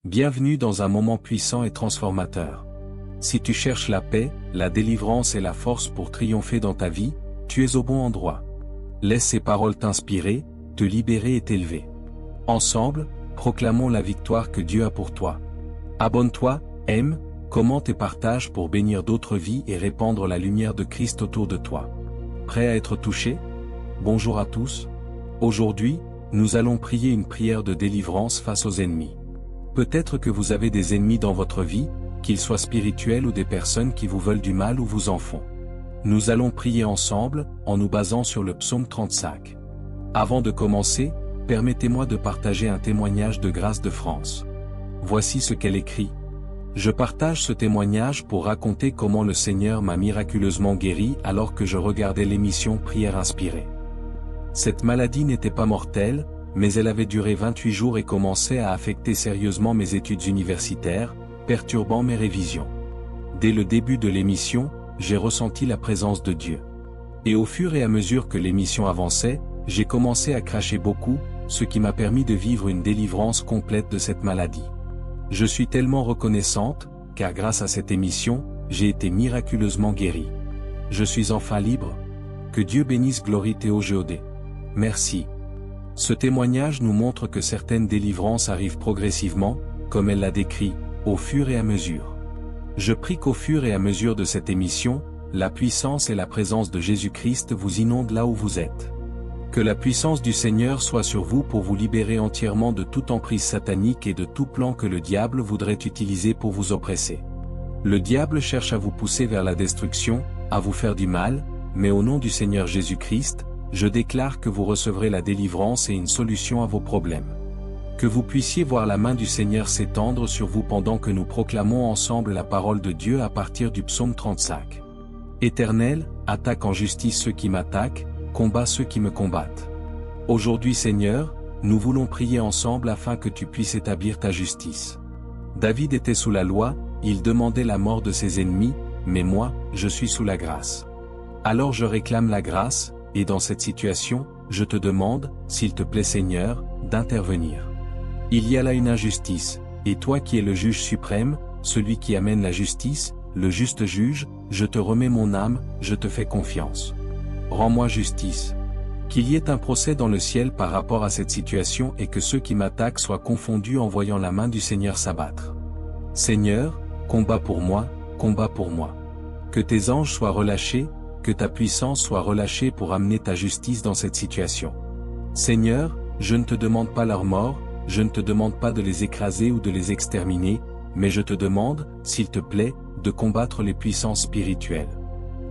Bienvenue dans un moment puissant et transformateur. Si tu cherches la paix, la délivrance et la force pour triompher dans ta vie, tu es au bon endroit. Laisse ces paroles t'inspirer, te libérer et t'élever. Ensemble, proclamons la victoire que Dieu a pour toi. Abonne-toi, aime, commente et partage pour bénir d'autres vies et répandre la lumière de Christ autour de toi. Prêt à être touché? Bonjour à tous. Aujourd'hui, nous allons prier une prière de délivrance face aux ennemis. Peut-être que vous avez des ennemis dans votre vie, qu'ils soient spirituels ou des personnes qui vous veulent du mal ou vous en font. Nous allons prier ensemble, en nous basant sur le psaume 35. Avant de commencer, permettez-moi de partager un témoignage de Grâce de France. Voici ce qu'elle écrit. Je partage ce témoignage pour raconter comment le Seigneur m'a miraculeusement guéri alors que je regardais l'émission Prière inspirée. Cette maladie n'était pas mortelle, mais elle avait duré 28 jours et commençait à affecter sérieusement mes études universitaires, perturbant mes révisions. Dès le début de l'émission, j'ai ressenti la présence de Dieu. Et au fur et à mesure que l'émission avançait, j'ai commencé à cracher beaucoup, ce qui m'a permis de vivre une délivrance complète de cette maladie. Je suis tellement reconnaissante, car grâce à cette émission, j'ai été miraculeusement guérie. Je suis enfin libre. Que Dieu bénisse Glory Théo Géodé. Merci. Ce témoignage nous montre que certaines délivrances arrivent progressivement, comme elle l'a décrit, au fur et à mesure. Je prie qu'au fur et à mesure de cette émission, la puissance et la présence de Jésus-Christ vous inondent là où vous êtes. Que la puissance du Seigneur soit sur vous pour vous libérer entièrement de toute emprise satanique et de tout plan que le diable voudrait utiliser pour vous oppresser. Le diable cherche à vous pousser vers la destruction, à vous faire du mal, mais au nom du Seigneur Jésus-Christ, je déclare que vous recevrez la délivrance et une solution à vos problèmes. Que vous puissiez voir la main du Seigneur s'étendre sur vous pendant que nous proclamons ensemble la parole de Dieu à partir du psaume 35. Éternel, attaque en justice ceux qui m'attaquent, combat ceux qui me combattent. Aujourd'hui Seigneur, nous voulons prier ensemble afin que tu puisses établir ta justice. David était sous la loi, il demandait la mort de ses ennemis, mais moi, je suis sous la grâce. Alors je réclame la grâce, et dans cette situation, je te demande, s'il te plaît Seigneur, d'intervenir. Il y a là une injustice, et toi qui es le juge suprême, celui qui amène la justice, le juste juge, je te remets mon âme, je te fais confiance. Rends-moi justice. Qu'il y ait un procès dans le ciel par rapport à cette situation et que ceux qui m'attaquent soient confondus en voyant la main du Seigneur s'abattre. Seigneur, combat pour moi, combat pour moi. Que tes anges soient relâchés, que ta puissance soit relâchée pour amener ta justice dans cette situation. Seigneur, je ne te demande pas leur mort, je ne te demande pas de les écraser ou de les exterminer, mais je te demande, s'il te plaît, de combattre les puissances spirituelles.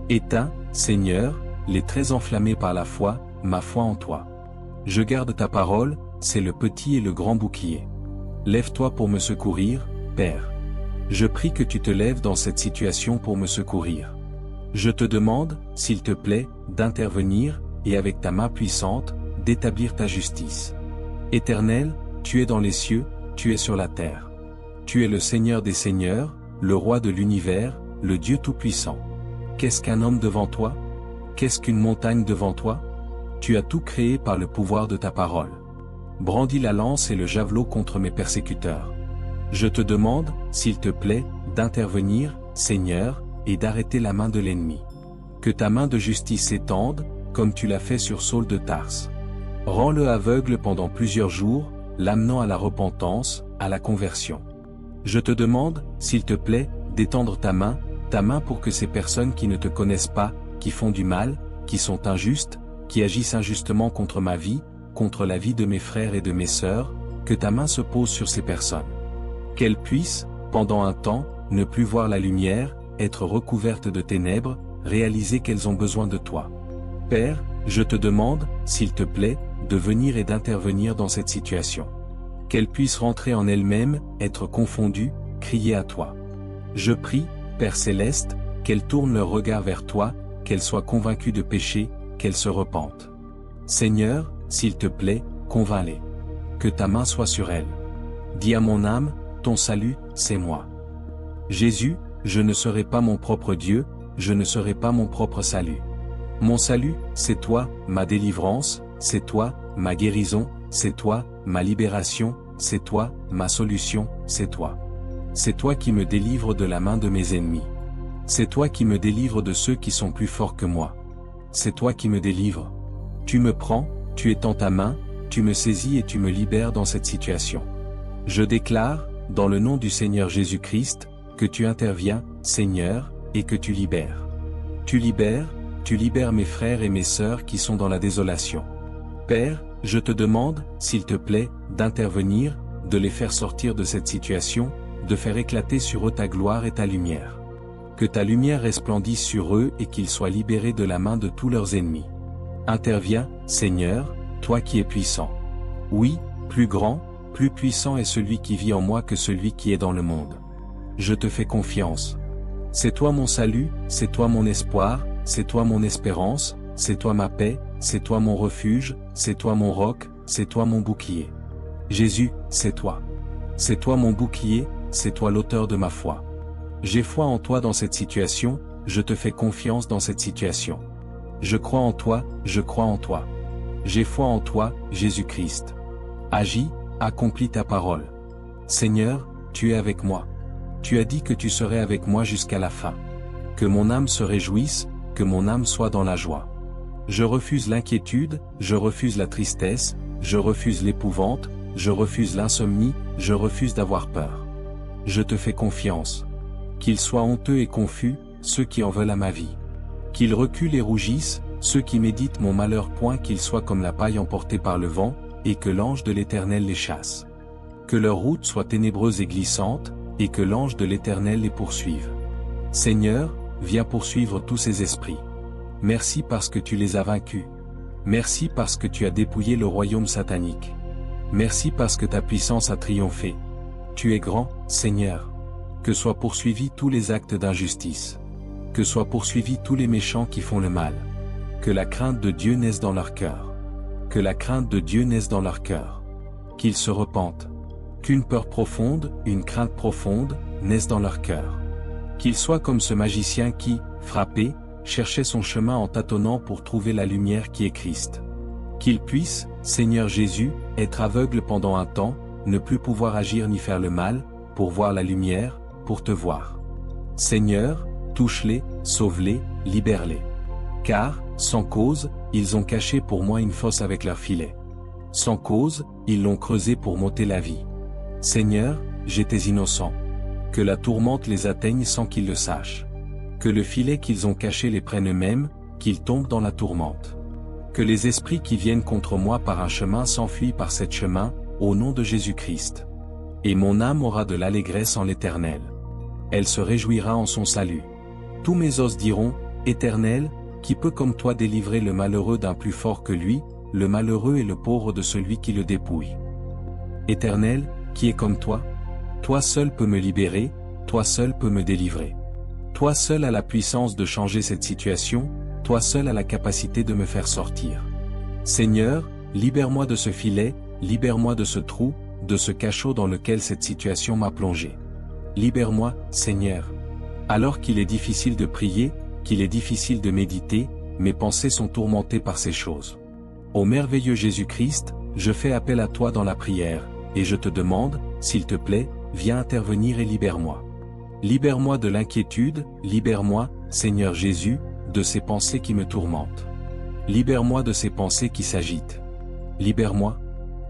Éteins, Seigneur, les traits enflammés par la foi, ma foi en toi. Je garde ta parole, c'est le petit et le grand bouclier. Lève-toi pour me secourir, Père. Je prie que tu te lèves dans cette situation pour me secourir. Je te demande, s'il te plaît, d'intervenir, et avec ta main puissante, d'établir ta justice. Éternel, tu es dans les cieux, tu es sur la terre. Tu es le Seigneur des seigneurs, le roi de l'univers, le Dieu tout-puissant. Qu'est-ce qu'un homme devant toi? Qu'est-ce qu'une montagne devant toi? Tu as tout créé par le pouvoir de ta parole. Brandis la lance et le javelot contre mes persécuteurs. Je te demande, s'il te plaît, d'intervenir, Seigneur, et d'arrêter la main de l'ennemi. Que ta main de justice s'étende, comme tu l'as fait sur Saul de Tarse. Rends-le aveugle pendant plusieurs jours, l'amenant à la repentance, à la conversion. Je te demande, s'il te plaît, d'étendre ta main pour que ces personnes qui ne te connaissent pas, qui font du mal, qui sont injustes, qui agissent injustement contre ma vie, contre la vie de mes frères et de mes sœurs, que ta main se pose sur ces personnes. Qu'elles puissent, pendant un temps, ne plus voir la lumière, être recouvertes de ténèbres, réaliser qu'elles ont besoin de toi. Père, je te demande, s'il te plaît, de venir et d'intervenir dans cette situation. Qu'elles puissent rentrer en elles-mêmes, être confondues, crier à toi. Je prie, Père céleste, qu'elles tournent leur regard vers toi, qu'elles soient convaincues de péché, qu'elles se repentent. Seigneur, s'il te plaît, convainc-les. Que ta main soit sur elles. Dis à mon âme, ton salut, c'est moi. Jésus, je ne serai pas mon propre Dieu, je ne serai pas mon propre salut. Mon salut, c'est toi, ma délivrance, c'est toi, ma guérison, c'est toi, ma libération, c'est toi, ma solution, c'est toi. C'est toi qui me délivres de la main de mes ennemis. C'est toi qui me délivres de ceux qui sont plus forts que moi. C'est toi qui me délivres. Tu me prends, tu étends ta main, tu me saisis et tu me libères dans cette situation. Je déclare, dans le nom du Seigneur Jésus-Christ, que tu interviens, Seigneur, et que tu libères. Tu libères mes frères et mes sœurs qui sont dans la désolation. Père, je te demande, s'il te plaît, d'intervenir, de les faire sortir de cette situation, de faire éclater sur eux ta gloire et ta lumière. Que ta lumière resplendisse sur eux et qu'ils soient libérés de la main de tous leurs ennemis. Interviens, Seigneur, toi qui es puissant. Oui, plus grand, plus puissant est celui qui vit en moi que celui qui est dans le monde. Je te fais confiance. C'est toi mon salut, c'est toi mon espoir, c'est toi mon espérance, c'est toi ma paix, c'est toi mon refuge, c'est toi mon roc, c'est toi mon bouclier. Jésus, c'est toi. C'est toi mon bouclier, c'est toi l'auteur de ma foi. J'ai foi en toi dans cette situation, je te fais confiance dans cette situation. Je crois en toi, je crois en toi. J'ai foi en toi, Jésus-Christ. Agis, accomplis ta parole. Seigneur, tu es avec moi. Tu as dit que tu serais avec moi jusqu'à la fin. Que mon âme se réjouisse, que mon âme soit dans la joie. Je refuse l'inquiétude, je refuse la tristesse, je refuse l'épouvante, je refuse l'insomnie, je refuse d'avoir peur. Je te fais confiance. Qu'ils soient honteux et confus, ceux qui en veulent à ma vie. Qu'ils reculent et rougissent, ceux qui méditent mon malheur, point qu'ils soient comme la paille emportée par le vent, et que l'ange de l'Éternel les chasse. Que leur route soit ténébreuse et glissante, et que l'ange de l'Éternel les poursuive. Seigneur, viens poursuivre tous ces esprits. Merci parce que tu les as vaincus. Merci parce que tu as dépouillé le royaume satanique. Merci parce que ta puissance a triomphé. Tu es grand, Seigneur. Que soient poursuivis tous les actes d'injustice. Que soient poursuivis tous les méchants qui font le mal. Que la crainte de Dieu naisse dans leur cœur. Que la crainte de Dieu naisse dans leur cœur. Qu'ils se repentent. Qu'une peur profonde, une crainte profonde, naisse dans leur cœur. Qu'ils soient comme ce magicien qui, frappé, cherchait son chemin en tâtonnant pour trouver la lumière qui est Christ. Qu'ils puissent, Seigneur Jésus, être aveugles pendant un temps, ne plus pouvoir agir ni faire le mal, pour voir la lumière, pour te voir. Seigneur, touche-les, sauve-les, libère-les. Car, sans cause, ils ont caché pour moi une fosse avec leur filet. Sans cause, ils l'ont creusé pour m'ôter la vie. Seigneur, j'étais innocent. Que la tourmente les atteigne sans qu'ils le sachent. Que le filet qu'ils ont caché les prenne eux-mêmes, qu'ils tombent dans la tourmente. Que les esprits qui viennent contre moi par un chemin s'enfuient par cet chemin, au nom de Jésus-Christ. Et mon âme aura de l'allégresse en l'Éternel. Elle se réjouira en son salut. Tous mes os diront, Éternel, qui peut comme toi délivrer le malheureux d'un plus fort que lui, le malheureux et le pauvre de celui qui le dépouille. Éternel, qui est comme toi? Toi seul peux me libérer, toi seul peux me délivrer. Toi seul as la puissance de changer cette situation, toi seul as la capacité de me faire sortir. Seigneur, libère-moi de ce filet, libère-moi de ce trou, de ce cachot dans lequel cette situation m'a plongé. Libère-moi, Seigneur. Alors qu'il est difficile de prier, qu'il est difficile de méditer, mes pensées sont tourmentées par ces choses. Ô merveilleux Jésus-Christ, je fais appel à toi dans la prière, et je te demande, s'il te plaît, viens intervenir et libère-moi. Libère-moi de l'inquiétude, libère-moi, Seigneur Jésus, de ces pensées qui me tourmentent. Libère-moi de ces pensées qui s'agitent. Libère-moi.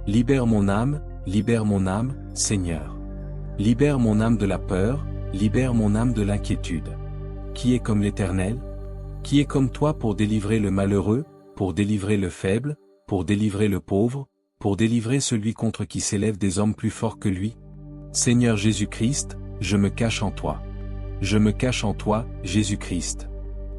Libère mon âme, Seigneur. Libère mon âme de la peur, libère mon âme de l'inquiétude. Qui est comme l'Éternel? Qui est comme toi pour délivrer le malheureux, pour délivrer le faible, pour délivrer le pauvre, pour délivrer celui contre qui s'élèvent des hommes plus forts que lui? Seigneur Jésus-Christ, je me cache en toi. Je me cache en toi, Jésus-Christ.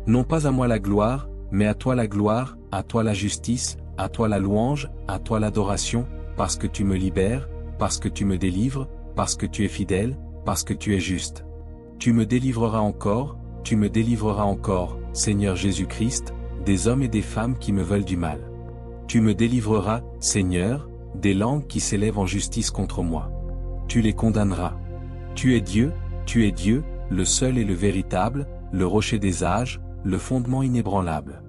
Non pas à moi la gloire, mais à toi la gloire, à toi la justice, à toi la louange, à toi l'adoration, parce que tu me libères, parce que tu me délivres, parce que tu es fidèle, parce que tu es juste. Tu me délivreras encore, Seigneur Jésus-Christ, des hommes et des femmes qui me veulent du mal. Tu me délivreras, Seigneur, des langues qui s'élèvent en justice contre moi. Tu les condamneras. Tu es Dieu, le seul et le véritable, le rocher des âges, le fondement inébranlable.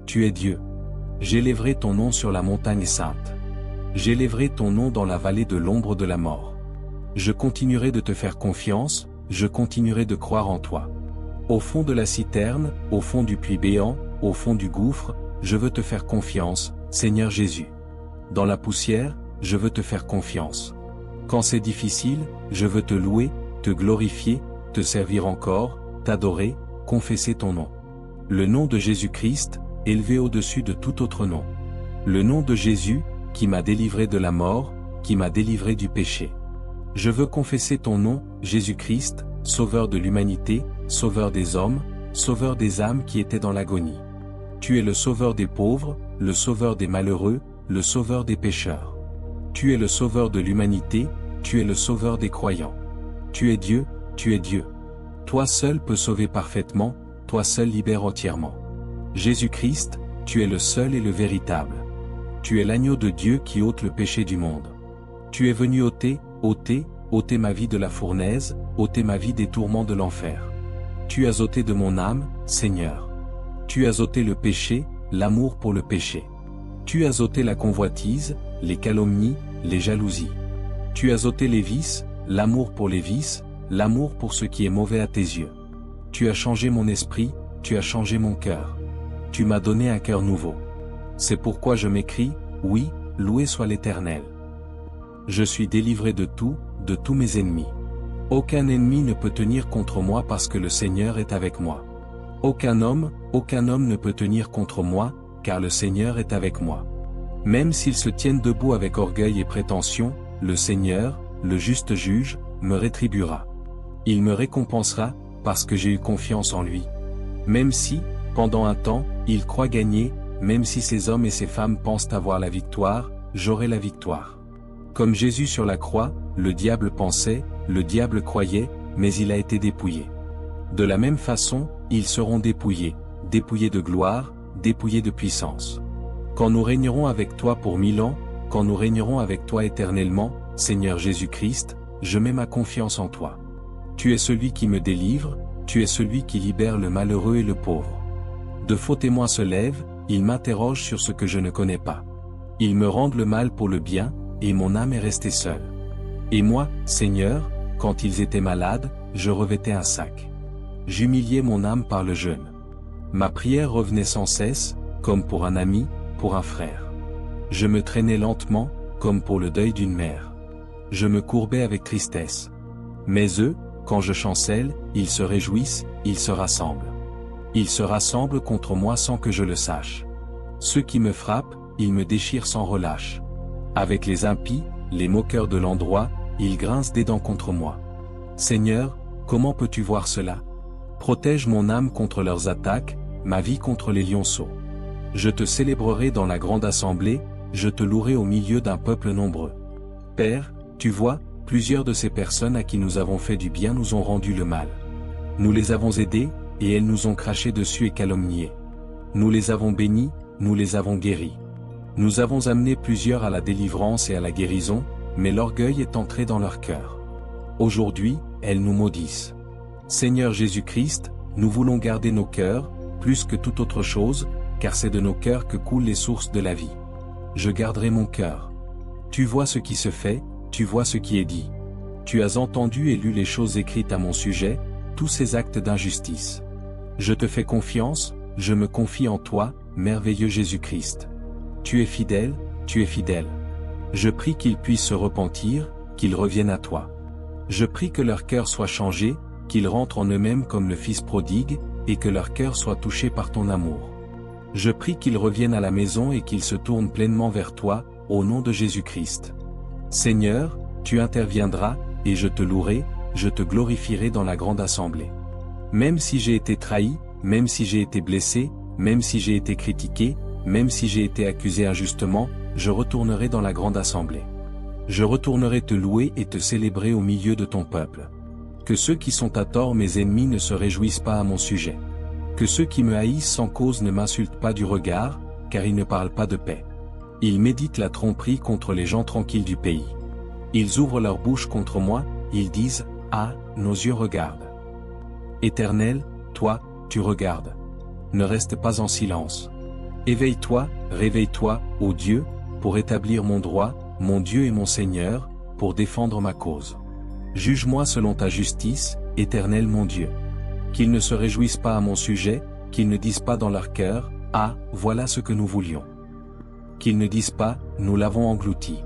Tu es Dieu. J'élèverai ton nom sur la montagne sainte. J'élèverai ton nom dans la vallée de l'ombre de la mort. Je continuerai de te faire confiance, je continuerai de croire en toi. Au fond de la citerne, au fond du puits béant, au fond du gouffre, je veux te faire confiance, Seigneur Jésus. Dans la poussière, je veux te faire confiance. Quand c'est difficile, je veux te louer, te glorifier, te servir encore, t'adorer, confesser ton nom. Le nom de Jésus-Christ, élevé au-dessus de tout autre nom. Le nom de Jésus, qui m'a délivré de la mort, qui m'a délivré du péché. Je veux confesser ton nom, Jésus-Christ, Sauveur de l'humanité, Sauveur des hommes, Sauveur des âmes qui étaient dans l'agonie. Tu es le Sauveur des pauvres, le Sauveur des malheureux, le Sauveur des pécheurs. Tu es le Sauveur de l'humanité, tu es le Sauveur des croyants. Tu es Dieu, tu es Dieu. Toi seul peux sauver parfaitement, toi seul libère entièrement. Jésus-Christ, tu es le seul et le véritable. Tu es l'agneau de Dieu qui ôte le péché du monde. Tu es venu ôter ma vie de la fournaise, ôter ma vie des tourments de l'enfer. Tu as ôté de mon âme, Seigneur. Tu as ôté le péché, l'amour pour le péché. Tu as ôté la convoitise, les calomnies, les jalousies. Tu as ôté les vices, l'amour pour les vices, l'amour pour ce qui est mauvais à tes yeux. Tu as changé mon esprit, tu as changé mon cœur. Tu m'as donné un cœur nouveau. C'est pourquoi je m'écrie, oui, loué soit l'Éternel. Je suis délivré de tous mes ennemis. Aucun ennemi ne peut tenir contre moi parce que le Seigneur est avec moi. Aucun homme ne peut tenir contre moi, car le Seigneur est avec moi. Même s'ils se tiennent debout avec orgueil et prétention, le Seigneur, le juste juge, me rétribuera. Il me récompensera, parce que j'ai eu confiance en lui. Même si, pendant un temps, il croit gagner, même si ces hommes et ces femmes pensent avoir la victoire, j'aurai la victoire. Comme Jésus sur la croix, le diable pensait, le diable croyait, mais il a été dépouillé. De la même façon, ils seront dépouillés de gloire, dépouillés de puissance. Quand nous régnerons avec toi pour 1000 ans, quand nous régnerons avec toi éternellement, Seigneur Jésus-Christ, je mets ma confiance en toi. Tu es celui qui me délivre, tu es celui qui libère le malheureux et le pauvre. De faux témoins se lèvent, ils m'interrogent sur ce que je ne connais pas. Ils me rendent le mal pour le bien, et mon âme est restée seule. Et moi, Seigneur, quand ils étaient malades, je revêtais un sac. J'humiliais mon âme par le jeûne. Ma prière revenait sans cesse, comme pour un ami, pour un frère. Je me traînais lentement, comme pour le deuil d'une mère. Je me courbais avec tristesse. Mais eux, quand je chancelle, ils se réjouissent, ils se rassemblent. Ils se rassemblent contre moi sans que je le sache. Ceux qui me frappent, ils me déchirent sans relâche. Avec les impies, les moqueurs de l'endroit, ils grincent des dents contre moi. Seigneur, comment peux-tu voir cela? Protège mon âme contre leurs attaques, ma vie contre les lionceaux. Je te célébrerai dans la grande assemblée, je te louerai au milieu d'un peuple nombreux. Père, tu vois, plusieurs de ces personnes à qui nous avons fait du bien nous ont rendu le mal. Nous les avons aidées, et elles nous ont craché dessus et calomniés. Nous les avons bénis, nous les avons guéris. Nous avons amené plusieurs à la délivrance et à la guérison, mais l'orgueil est entré dans leur cœur. Aujourd'hui, elles nous maudissent. Seigneur Jésus-Christ, nous voulons garder nos cœurs, plus que toute autre chose, car c'est de nos cœurs que coulent les sources de la vie. Je garderai mon cœur. Tu vois ce qui se fait, tu vois ce qui est dit. Tu as entendu et lu les choses écrites à mon sujet, tous ces actes d'injustice. Je te fais confiance, je me confie en toi, merveilleux Jésus-Christ. Tu es fidèle, tu es fidèle. Je prie qu'ils puissent se repentir, qu'ils reviennent à toi. Je prie que leur cœur soit changé, qu'ils rentrent en eux-mêmes comme le Fils prodigue, et que leur cœur soit touché par ton amour. Je prie qu'ils reviennent à la maison et qu'ils se tournent pleinement vers toi, au nom de Jésus-Christ. Seigneur, tu interviendras, et je te louerai, je te glorifierai dans la grande assemblée. Même si j'ai été trahi, même si j'ai été blessé, même si j'ai été critiqué, même si j'ai été accusé injustement, je retournerai dans la grande assemblée. Je retournerai te louer et te célébrer au milieu de ton peuple. Que ceux qui sont à tort mes ennemis ne se réjouissent pas à mon sujet. Que ceux qui me haïssent sans cause ne m'insultent pas du regard, car ils ne parlent pas de paix. Ils méditent la tromperie contre les gens tranquilles du pays. Ils ouvrent leur bouche contre moi, ils disent, « Ah, nos yeux regardent. » Éternel, toi, tu regardes. Ne reste pas en silence. Éveille-toi, réveille-toi, ô Dieu, pour établir mon droit, mon Dieu et mon Seigneur, pour défendre ma cause. Juge-moi selon ta justice, Éternel mon Dieu. Qu'ils ne se réjouissent pas à mon sujet, qu'ils ne disent pas dans leur cœur, « Ah, voilà ce que nous voulions ». Qu'ils ne disent pas, « Nous l'avons englouti ».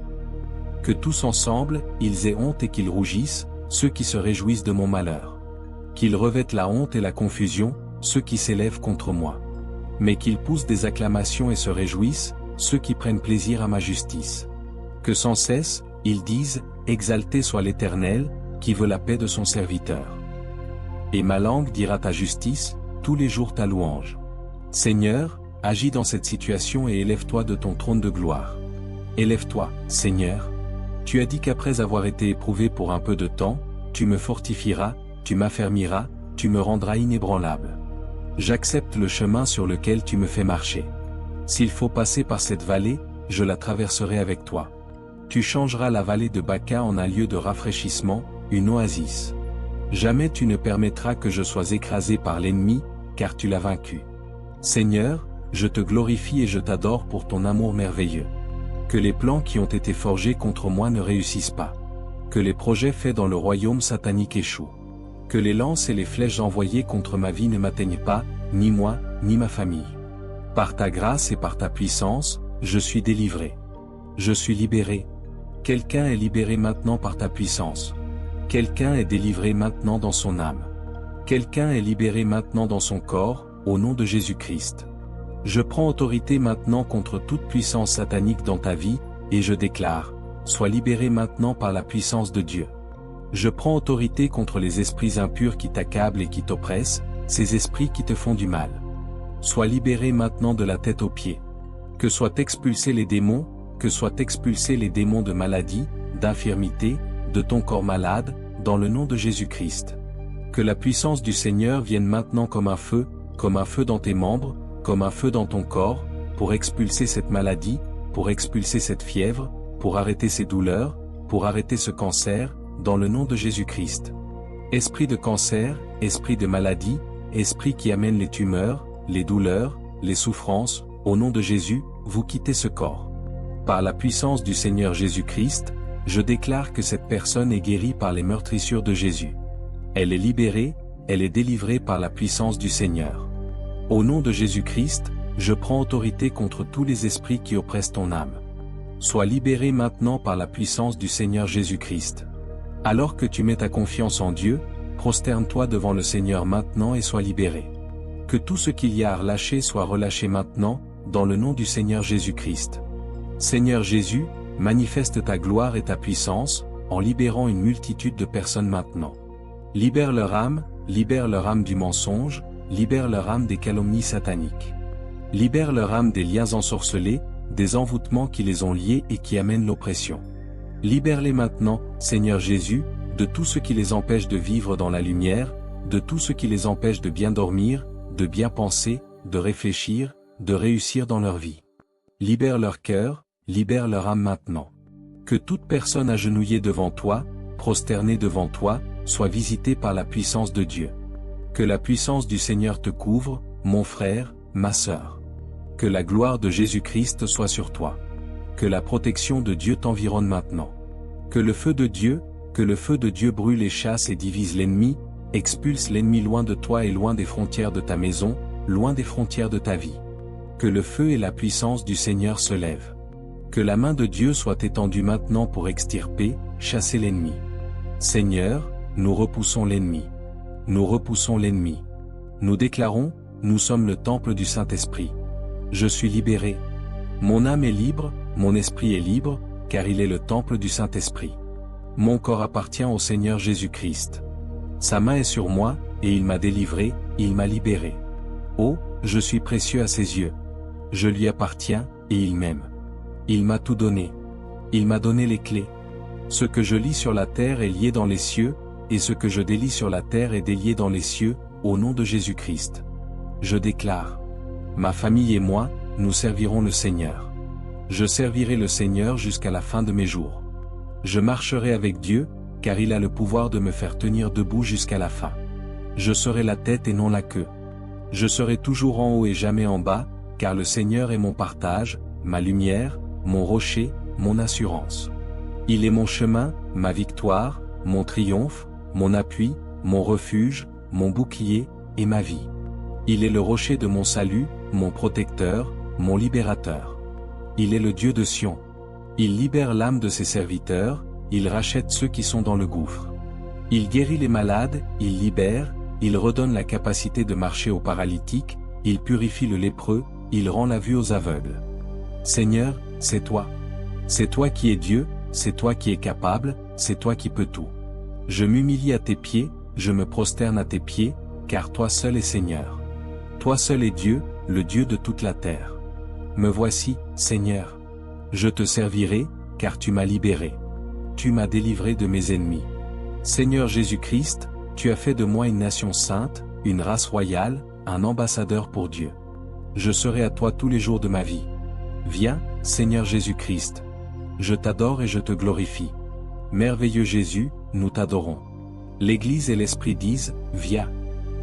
Que tous ensemble, ils aient honte et qu'ils rougissent, ceux qui se réjouissent de mon malheur. Qu'ils revêtent la honte et la confusion, ceux qui s'élèvent contre moi. Mais qu'ils poussent des acclamations et se réjouissent, ceux qui prennent plaisir à ma justice. Que sans cesse, ils disent, exalté soit l'Éternel, qui veut la paix de son serviteur. Et ma langue dira ta justice, tous les jours ta louange. Seigneur, agis dans cette situation et élève-toi de ton trône de gloire. Élève-toi, Seigneur. Tu as dit qu'après avoir été éprouvé pour un peu de temps, tu me fortifieras, tu m'affermiras, tu me rendras inébranlable. J'accepte le chemin sur lequel tu me fais marcher. S'il faut passer par cette vallée, je la traverserai avec toi. Tu changeras la vallée de Baca en un lieu de rafraîchissement, une oasis. Jamais tu ne permettras que je sois écrasé par l'ennemi, car tu l'as vaincu. Seigneur, je te glorifie et je t'adore pour ton amour merveilleux. Que les plans qui ont été forgés contre moi ne réussissent pas. Que les projets faits dans le royaume satanique échouent. Que les lances et les flèches envoyées contre ma vie ne m'atteignent pas, ni moi, ni ma famille. Par ta grâce et par ta puissance, je suis délivré. Je suis libéré. Quelqu'un est libéré maintenant par ta puissance. Quelqu'un est délivré maintenant dans son âme. Quelqu'un est libéré maintenant dans son corps, au nom de Jésus-Christ. Je prends autorité maintenant contre toute puissance satanique dans ta vie, et je déclare, sois libéré maintenant par la puissance de Dieu. Je prends autorité contre les esprits impurs qui t'accablent et qui t'oppressent, ces esprits qui te font du mal. Sois libéré maintenant de la tête aux pieds. Que soient expulsés les démons, que soient expulsés les démons de maladie, d'infirmité, de ton corps malade, dans le nom de Jésus-Christ. Que la puissance du Seigneur vienne maintenant comme un feu dans tes membres, comme un feu dans ton corps, pour expulser cette maladie, pour expulser cette fièvre, pour arrêter ces douleurs, pour arrêter ce cancer, dans le nom de Jésus-Christ. Esprit de cancer, esprit de maladie, esprit qui amène les tumeurs, les douleurs, les souffrances, au nom de Jésus, vous quittez ce corps. Par la puissance du Seigneur Jésus-Christ, je déclare que cette personne est guérie par les meurtrissures de Jésus. Elle est libérée, elle est délivrée par la puissance du Seigneur. Au nom de Jésus-Christ, je prends autorité contre tous les esprits qui oppressent ton âme. Sois libéré maintenant par la puissance du Seigneur Jésus-Christ. Alors que tu mets ta confiance en Dieu, prosterne-toi devant le Seigneur maintenant et sois libéré. Que tout ce qu'il y a à relâcher soit relâché maintenant, dans le nom du Seigneur Jésus-Christ. Seigneur Jésus, manifeste ta gloire et ta puissance, en libérant une multitude de personnes maintenant. Libère leur âme du mensonge, libère leur âme des calomnies sataniques. Libère leur âme des liens ensorcelés, des envoûtements qui les ont liés et qui amènent l'oppression. Libère-les maintenant, Seigneur Jésus, de tout ce qui les empêche de vivre dans la lumière, de tout ce qui les empêche de bien dormir, de bien penser, de réfléchir, de réussir dans leur vie. Libère leur cœur, libère leur âme maintenant. Que toute personne agenouillée devant toi, prosternée devant toi, soit visitée par la puissance de Dieu. Que la puissance du Seigneur te couvre, mon frère, ma sœur. Que la gloire de Jésus-Christ soit sur toi. Que la protection de Dieu t'environne maintenant. Que le feu de Dieu brûle et chasse et divise l'ennemi, expulse l'ennemi loin de toi et loin des frontières de ta maison, loin des frontières de ta vie. Que le feu et la puissance du Seigneur se lèvent. Que la main de Dieu soit étendue maintenant pour extirper, chasser l'ennemi. Seigneur, nous repoussons l'ennemi. Nous repoussons l'ennemi. Nous déclarons, nous sommes le temple du Saint-Esprit. Je suis libéré. Mon âme est libre, mon esprit est libre, car il est le temple du Saint-Esprit. Mon corps appartient au Seigneur Jésus-Christ. Sa main est sur moi, et il m'a délivré, il m'a libéré. Oh, je suis précieux à ses yeux. Je lui appartiens, et il m'aime. Il m'a tout donné. Il m'a donné les clés. Ce que je lis sur la terre est lié dans les cieux, et ce que je délie sur la terre est délié dans les cieux, au nom de Jésus-Christ. Je déclare. Ma famille et moi, nous servirons le Seigneur. Je servirai le Seigneur jusqu'à la fin de mes jours. Je marcherai avec Dieu, car il a le pouvoir de me faire tenir debout jusqu'à la fin. Je serai la tête et non la queue. Je serai toujours en haut et jamais en bas, car le Seigneur est mon partage, ma lumière, mon rocher, mon assurance. Il est mon chemin, ma victoire, mon triomphe, mon appui, mon refuge, mon bouclier, et ma vie. Il est le rocher de mon salut, mon protecteur, mon libérateur. Il est le Dieu de Sion. Il libère l'âme de ses serviteurs, il rachète ceux qui sont dans le gouffre. Il guérit les malades, il libère, il redonne la capacité de marcher aux paralytiques, il purifie le lépreux, il rend la vue aux aveugles. Seigneur, c'est toi. C'est toi qui es Dieu, c'est toi qui es capable, c'est toi qui peux tout. Je m'humilie à tes pieds, je me prosterne à tes pieds, car toi seul es Seigneur. Toi seul es Dieu, le Dieu de toute la terre. Me voici, Seigneur. Je te servirai, car tu m'as libéré. Tu m'as délivré de mes ennemis. Seigneur Jésus-Christ, tu as fait de moi une nation sainte, une race royale, un ambassadeur pour Dieu. Je serai à toi tous les jours de ma vie. Viens, Seigneur Jésus-Christ. Je t'adore et je te glorifie. Merveilleux Jésus, nous t'adorons. L'Église et l'Esprit disent, viens.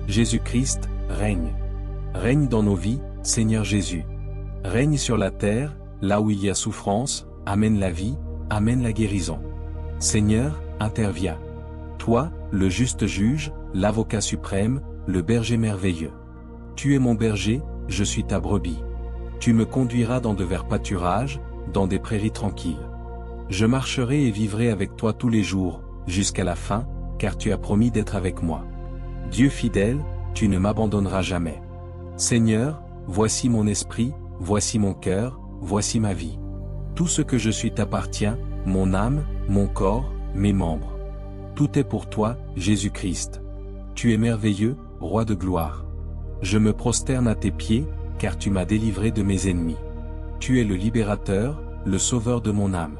Jésus-Christ, règne. Règne dans nos vies, Seigneur Jésus. Règne sur la terre, là où il y a souffrance, amène la vie, amène la guérison. Seigneur, interviens. Toi, le juste juge, l'avocat suprême, le berger merveilleux. Tu es mon berger, je suis ta brebis. Tu me conduiras dans de verts pâturages, dans des prairies tranquilles. Je marcherai et vivrai avec toi tous les jours, jusqu'à la fin, car tu as promis d'être avec moi. Dieu fidèle, tu ne m'abandonneras jamais. Seigneur, voici mon esprit, voici mon cœur, voici ma vie. Tout ce que je suis t'appartient, mon âme, mon corps, mes membres. Tout est pour toi, Jésus-Christ. Tu es merveilleux, roi de gloire. Je me prosterne à tes pieds, car tu m'as délivré de mes ennemis. Tu es le libérateur, le sauveur de mon âme.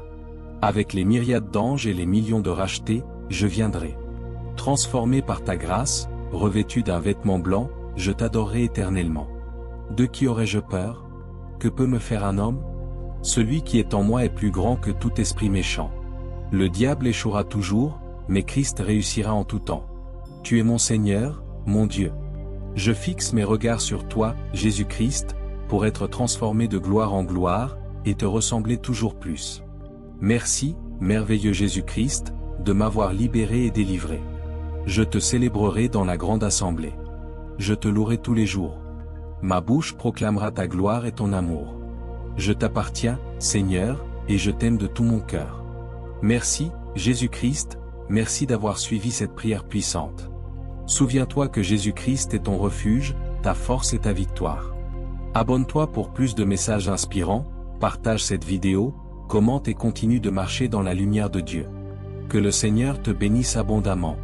Avec les myriades d'anges et les millions de rachetés, je viendrai. Transformé par ta grâce, revêtu d'un vêtement blanc, je t'adorerai éternellement. De qui aurais-je peur? Que peut me faire un homme? Celui qui est en moi est plus grand que tout esprit méchant. Le diable échouera toujours, mais Christ réussira en tout temps. Tu es mon Seigneur, mon Dieu. Je fixe mes regards sur toi, Jésus-Christ, pour être transformé de gloire en gloire, et te ressembler toujours plus. Merci, merveilleux Jésus-Christ, de m'avoir libéré et délivré. Je te célébrerai dans la grande assemblée. Je te louerai tous les jours. Ma bouche proclamera ta gloire et ton amour. Je t'appartiens, Seigneur, et je t'aime de tout mon cœur. Merci, Jésus-Christ, merci d'avoir suivi cette prière puissante. Souviens-toi que Jésus-Christ est ton refuge, ta force et ta victoire. Abonne-toi pour plus de messages inspirants, partage cette vidéo, commente et continue de marcher dans la lumière de Dieu. Que le Seigneur te bénisse abondamment.